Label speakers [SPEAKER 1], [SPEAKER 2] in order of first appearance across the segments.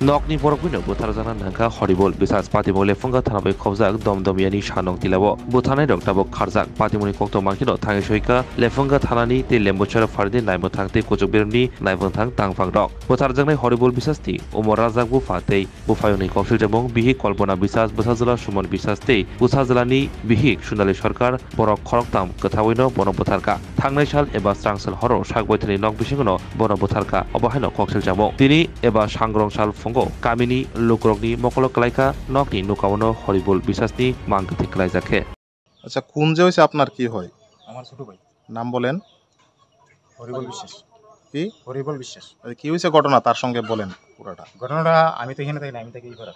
[SPEAKER 1] Nokni borokbino butarjana nangka horibol bisas patimoni lefunga thanabai khobjak domdomiani sanong tilabo butanai rok tabok kharjak patimoni kokto mankino thangi soika lefunga thanani te lembochara fardi naimbo thangte kojokberni naibong thang tangphang rok butarjaknai horibol bisasti umar rajak bu fatei bufayoni koksil jabong bihi kolpona bisas busajala sumon bisasti busajalani bihi sunali sarkar borok khoroktam kathawino bono butarka thangnai sal eba strangsal horo sakboithani nok bisingono bono butarka obahaino koksil jabong tini eba sangrong sal fungo kamini lukrokni mokolok kalaika nokni nukawono horibol bisasni mangkati kalaijake
[SPEAKER 2] আচ্ছা কোন যে হইছে আপনার কি হয়
[SPEAKER 3] আমার ছোট ভাই
[SPEAKER 2] নাম বলেন
[SPEAKER 3] হরিবল বিশ্বাস
[SPEAKER 2] কি
[SPEAKER 3] হরিবল বিশ্বাস
[SPEAKER 2] কি হইছে ঘটনা তার সঙ্গে বলেন পুরাটা
[SPEAKER 3] ঘটনাটা আমি তো এখানে থাকি না আমি থাকি করা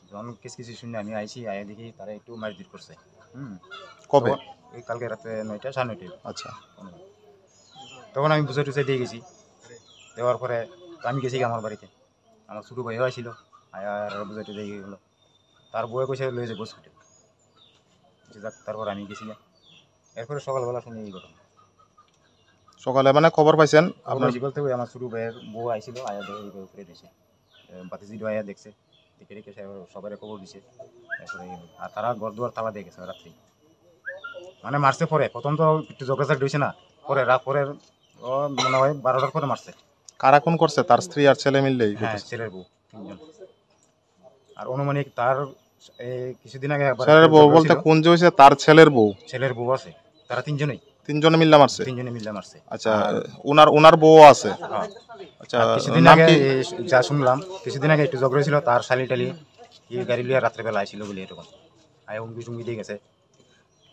[SPEAKER 3] যখন কিছু শুনে আমি আইছি আয়া দেখি তারা একটু মারধর করছে
[SPEAKER 2] কবে
[SPEAKER 3] এই কালকে রাতে 9টা 9:30
[SPEAKER 2] আচ্ছা
[SPEAKER 3] তখন আমি বুঝে টুঝে দিয়ে গেছি দেওয়ার পরে আমি গেছি আমার বাড়িতে আমার ছোট ভাইও আসছিল আয়ার বুঝে টুঝে দিয়ে গেলো তার বউয়ে কইছে লয়ে যাবো হসপিটাল তারপর আমি গেছি এরপরে সকালবেলা শুনি এই ঘটনা
[SPEAKER 2] সকালে মানে খবর পাইছেন
[SPEAKER 3] আপনার বলতে ওই আমার ছোট ভাইয়ের বউ আইছিল আয়া দেখে এই উপরে দিয়েছে বাতিজিডো আয়া দেখছে দেখে দেখে সবাই খবর দিছে এরপরে আর তারা ঘর দুয়ার তালা দিয়ে গেছে রাত্রি মানে মারছে পরে প্রথম তো একটু জগাজাগ দিয়েছে না পরে রাত পরে ও মনে হয় 12টার পরে মারছে
[SPEAKER 2] কারা কোন করছে তার স্ত্রী আর ছেলে মিললেই
[SPEAKER 3] হ্যাঁ ছেলের বউ তিনজন আর অনুমানিক তার কিছুদিন আগে
[SPEAKER 2] ছেলের বউ বলতে কোন যে হইছে তার ছেলের বউ
[SPEAKER 3] আছে তারা তিনজনে
[SPEAKER 2] মিল্লা মারছে আচ্ছা ওনার বউ আছে আচ্ছা
[SPEAKER 3] কিছুদিন আগে যা শুনলাম কিছুদিন আগে একটু ঝগড়া ছিল তার শালি টালি এই গাড়ি লিয়ে রাত্রে বেলা আইছিল বলে এরকম আয় উঙ্গি দিয়ে গেছে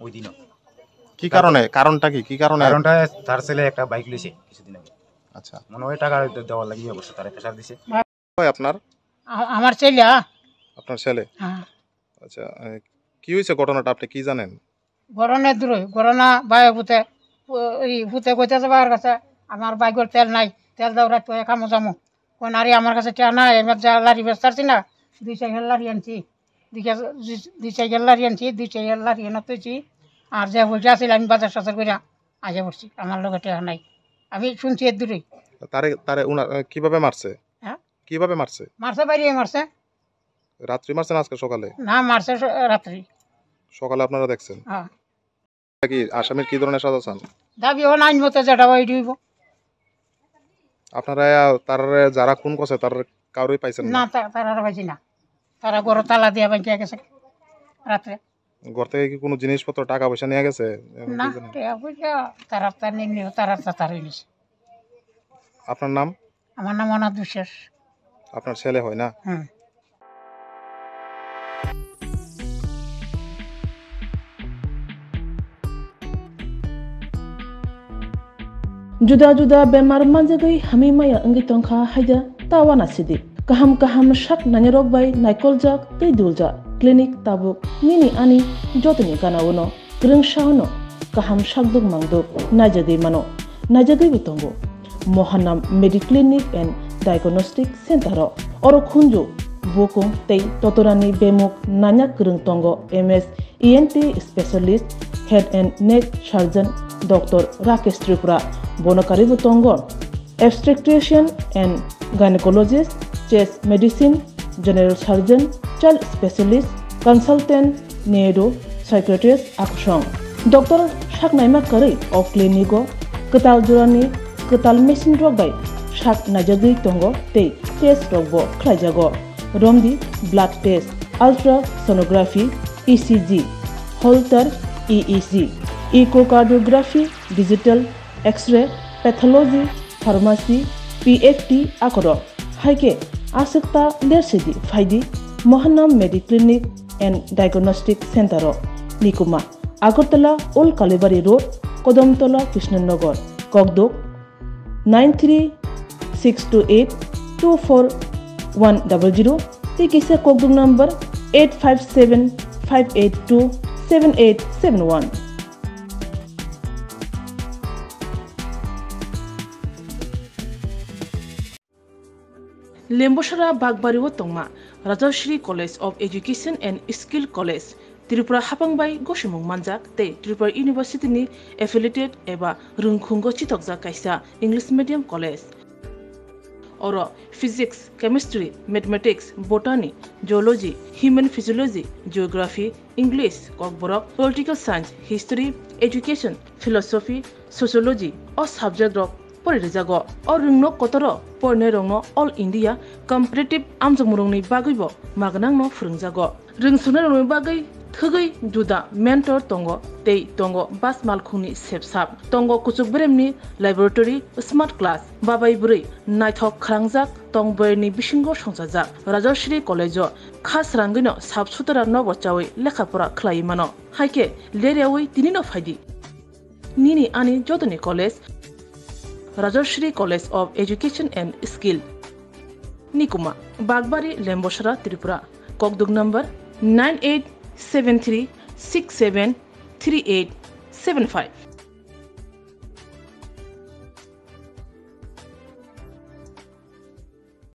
[SPEAKER 3] ওই দিনও
[SPEAKER 2] কি কারণে কারণটা
[SPEAKER 3] কারণটা তার ছেলে একটা বাইক লিয়েছে কিছুদিন আগে
[SPEAKER 2] আচ্ছা
[SPEAKER 3] মনে হয় টাকা দেওয়ার লাগিয়ে অবশ্য তারা প্রেসার দিছে
[SPEAKER 2] আপনার
[SPEAKER 4] আমার ছেলে
[SPEAKER 2] আপনার ছেলে আচ্ছা কি হয়েছে ঘটনাটা আপনি কি জানেন
[SPEAKER 4] ঘটনা দূরই ঘটনা বাইরে ভূতে কইতে যাবার কাছে আমার বাইকের তেল নাই তেল দাও রাখতে কামো জামো কোন আরে আমার কাছে টেয়া নাই এবার যা লারি বেচতারছি না 2 সাইকেল লারি আনছি 2 সাইকেল লারি আনছি 2 সাইকেল লারি আনতেছি আর যে বসে আছিল আমি বাজার সাজার করে আগে বসছি আমার লগে টেয়া নাই আমি শুনছি এর দূরই
[SPEAKER 2] তারে কিভাবে মারছে
[SPEAKER 4] হ্যাঁ
[SPEAKER 2] কিভাবে মারছে
[SPEAKER 4] বাইরে মারছে
[SPEAKER 2] রাত্রি মারছে না আজকে সকালে
[SPEAKER 4] না মারছে রাত্রি
[SPEAKER 2] সকালে আপনারা দেখছেন
[SPEAKER 4] হ্যাঁ
[SPEAKER 2] কি আসামির কি ধরনের সাজা চান
[SPEAKER 4] দাবি হন আইন মতো যেটা ওই দিব
[SPEAKER 2] আপনারা তার যারা খুন করছে তার কারোই পাইছেন
[SPEAKER 4] না তারা পাইছি না তারা ঘর তালা দিয়ে ভাঙিয়া গেছে রাত্রে
[SPEAKER 2] ঘর থেকে কি কোনো জিনিসপত্র টাকা পয়সা নিয়ে গেছে
[SPEAKER 4] না তারা তার নিয়ে তারা তাড়াতাড়ি নিছে
[SPEAKER 2] আপনার নাম
[SPEAKER 4] আমার নাম অনাথ বিশ্বাস
[SPEAKER 2] আপনার ছেলে হয় না
[SPEAKER 5] Juda-juda bemar manjagai hami maya anggi tongkha haida tawana sidi kaham shak nanyarok bai naikoljak tei dulja klinik tabuk nini ani jotni kanawono grengshawno kaham shakduk mangduk najadei mano najadei bitongo Mohanam Mediclinic and Diagnostic Center oro khunju bokong tei totorani bemuk nanyak greng tongo MS ENT specialist head and neck surgeon Dr. Rakesh Tripura Bonokari Butongo, obstetrician and gynecologist, chest medicine, general surgeon, child specialist, consultant, neuro, psychiatrist, akshong. Dr. Shaknaima Kari of Clinico, Katal Jurani, Katal Machine Rogai, Shak Najadi Tongo, Te, Test Robo, Klajago, Romdi, blood test, ultrasonography, ECG, Holter, EEG, echocardiography, digital, X-ray, pathology, pharmacy, PFT, akoro. Haike, asekta lersidi faidi, Mohanam Mediclinic and Diagnostic Center, Nikuma, Agartala, Old Kalibari Road, Kodomtola, Krishnanagar, Kogdok, 93628-24100, Tikisa Kogdok number 857-582-7871. Lembosara Bagbariwo Tongma, Rajashri College of Education and Skill College, Tripura Hapangbai Goshimung Manjak, Te Tripura University ni affiliated eba Rungkhungo Chitokja Kaisa English Medium College. oro physics, chemistry, mathematics, botany, geology, human physiology, geography, English, kokborok, political science, history, education, philosophy, sociology o subject rok porijago o rungno kotoro porne rongno all India competitive amjamurungni bagaibo magnangno phurungjago rungsune rongni bagai thugui juda mentor tongo tei tongo bas malkhungni sepsap tongo kuchuk bremni laboratory smart class babai buri naithok khrangjak tongboyni bisingo songjajak Rajashri College khas rangino sabsutara nobo chawi lekhapora khlai mano haike leriawi tinino phaidi nini ani jotoni college Rajashri College of Education and Skill Nikuma Bagbari Lembosara Tripura Kokduk number 9873673875